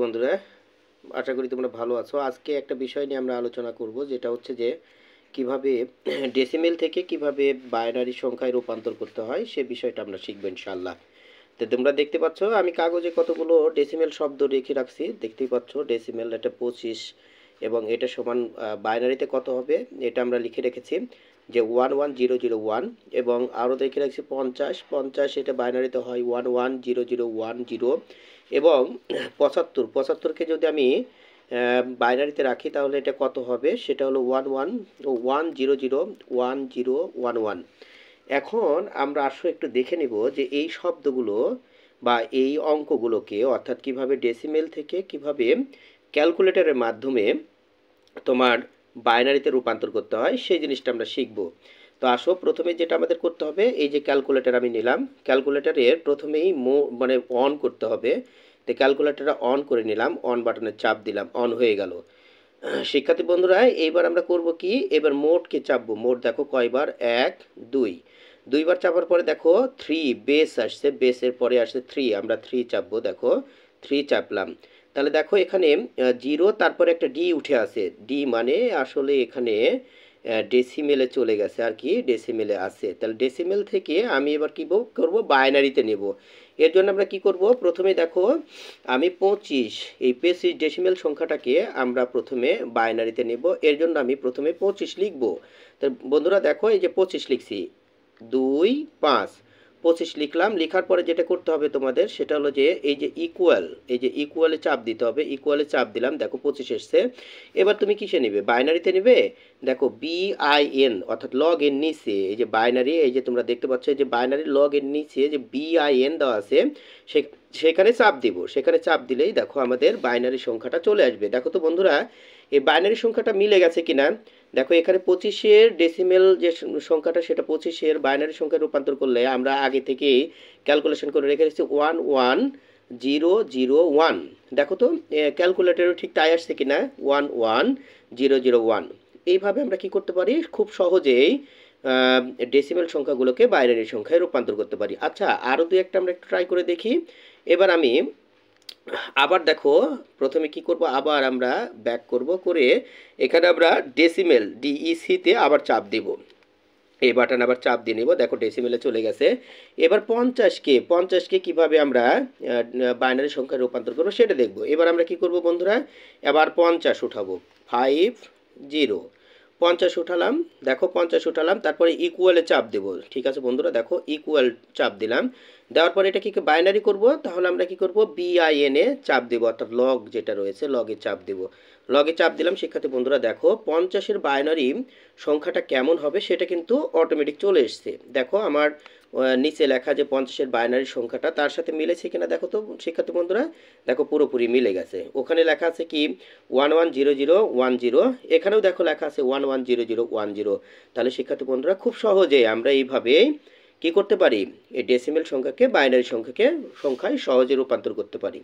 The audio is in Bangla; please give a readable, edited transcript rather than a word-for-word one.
বন্ধুরা, আশা করি তোমরা ভালো আছো। আজকে একটা বিষয় নিয়ে আমরা আলোচনা করব, যেটা হচ্ছে যে কিভাবে ডেসিমেল থেকে কিভাবে বাইনারি সংখ্যায় রূপান্তর করতে হয় সে বিষয়টা আমরা শিখব ইনশাআল্লাহ। তো তোমরা দেখতে পাচ্ছ আমি কাগজে কতগুলো ডেসিমেল শব্দ রেখে রাখছি, দেখতেই পাচ্ছ। ডেসিমেল এটা 25 এবং এটা সমান বাইনারিতে কত হবে এটা আমরা লিখে রেখেছি যে 11001, এবং আরও দেখে রাখছি 50 এটা বাইনারিতে হয় 110010, এবং 75কে যদি আমি বাইনারিতে রাখি তাহলে এটা কত হবে, সেটা হলো 11100101। এখন আমরা আসলে একটু দেখে নিব যে এই শব্দগুলো বা এই অঙ্কগুলোকে, অর্থাৎ কিভাবে ডেসিমেল থেকে কিভাবে ক্যালকুলেটরের মাধ্যমে তোমার বাইনারিতে রূপান্তর করতে হয় সেই জিনিসটা আমরা শিখব। তো আসো, প্রথমে যেটা আমাদের করতে হবে, এই যে ক্যালকুলেটর আমি নিলাম, ক্যালকুলেটরের প্রথমেই মানে অন করতে হবে। তো ক্যালকুলেটরটা অন করে নিলাম, অন বাটনে চাপ দিলাম, অন হয়ে গেল। শিক্ষার্থী বন্ধুরা, এইবার আমরা করব কি, এবার মোডকে চাপবো। মোড দেখো কয়বার, 1 2, দুইবার চাপার পরে দেখো 3 বেস আসছে, বেসের পরে আসছে 3, আমরা 3 চাপবো। দেখো 3 চাপলাম, তাহলে দেখো এখানে 0, তারপরে একটা ডি উঠে আছে। ডি মানে আসলে এখানে ডেসিমেলে চলে গেছে আর কি, ডেসিমেলে আছে। তাহলে ডেসিমেল থেকে আমি এবার কী করব, বাইনারিতে নেব। এর জন্য আমরা কি করব, প্রথমে দেখো আমি 25, এই 25 ডেসিমেল সংখ্যাটাকে আমরা প্রথমে বাইনারিতে নেব। এর জন্য আমি প্রথমে 25 লিখব। তো বন্ধুরা দেখো, এই যে 25 লিখছি, 2 5, 25 লিখলাম। লিখার পরে যেটা করতে হবে তোমাদের সেটা হলো যে এই যে ইকুয়াল, এই যে ইকুয়ালে চাপ দিতে হবে। ইকুয়ালে চাপ দিলাম, দেখো 25 এসছে। এবার তুমি কিসে নেবে, বাইনারিতে নেবে। দেখো BIN অর্থাৎ লগ এর নিচে এই যে বাইনারি, এই যে তোমরা দেখতে পাচ্ছ এই যে বাইনারি লগ এর নিচে যে BIN দেওয়া আছে, সেখানে চাপ দিব। সেখানে চাপ দিলেই দেখো আমাদের বাইনারি সংখ্যাটা চলে আসবে। দেখো তো বন্ধুরা, এই বাইনারি সংখ্যাটা মিলে গেছে কিনা। দেখো এখানে 25-এর ডেসিমেল যে সংখ্যাটা, সেটা 25-এর বাইনারি সংখ্যায় রূপান্তর করলে আমরা আগে থেকেই ক্যালকুলেশন করে রেখে দিচ্ছি 11001। দেখো তো ক্যালকুলেটরও ঠিক তাই আসছে কিনা, 11001। এইভাবে আমরা কি করতে পারি, খুব সহজেই ডেসিমেল সংখ্যাগুলোকে বাইনারি সংখ্যায় রূপান্তর করতে পারি। আচ্ছা, আরও দু একটা আমরা একটু ট্রাই করে দেখি। এবার আমি আবার দেখো, প্রথমে কি করব, আবার আমরা ব্যাক করব, করে এখানে আমরা ডেসিমেল DEC-তে আবার চাপ দেব। এই বাটন আবার চাপ দিয়ে নিব, দেখো ডেসিমেলে চলে গেছে। এবার 50কে কিভাবে আমরা বাইনারি সংখ্যায় রূপান্তর করবো সেটা দেখব। এবার আমরা কি করব বন্ধুরা, এবার 50 উঠাবো, 50 50 উঠালাম। দেখো 50 উঠালাম, তারপরে ইকুয়ালে চাপ দেব। ঠিক আছে বন্ধুরা, দেখো ইকুয়াল চাপ দিলাম। দেওয়ার পরে এটা কি বাইনারি করব, তাহলে আমরা কি করব, BIN-এ চাপ দেব, অর্থাৎ লগ যেটা রয়েছে লগে চাপ দেব। লগে চাপ দিলাম। শিক্ষার্থী বন্ধুরা দেখো 50-এর বাইনারি সংখ্যাটা কেমন হবে সেটা কিন্তু অটোমেটিক চলে এসছে। দেখো আমার নিচে লেখা যে 50-এর বাইনারি সংখ্যাটা তার সাথে মিলেছে কিনা দেখো তো শিক্ষার্থী বন্ধুরা। দেখো পুরোপুরি মিলে গেছে। ওখানে লেখা আছে কি 110010, এখানেও দেখো লেখা আছে 110010। তাহলে শিক্ষার্থী বন্ধুরা খুব সহজে আমরা এইভাবে কি করতে পারি, এই ডেসিমেল সংখ্যাকে বাইনারি সংখ্যায় সহজে রূপান্তর করতে পারি।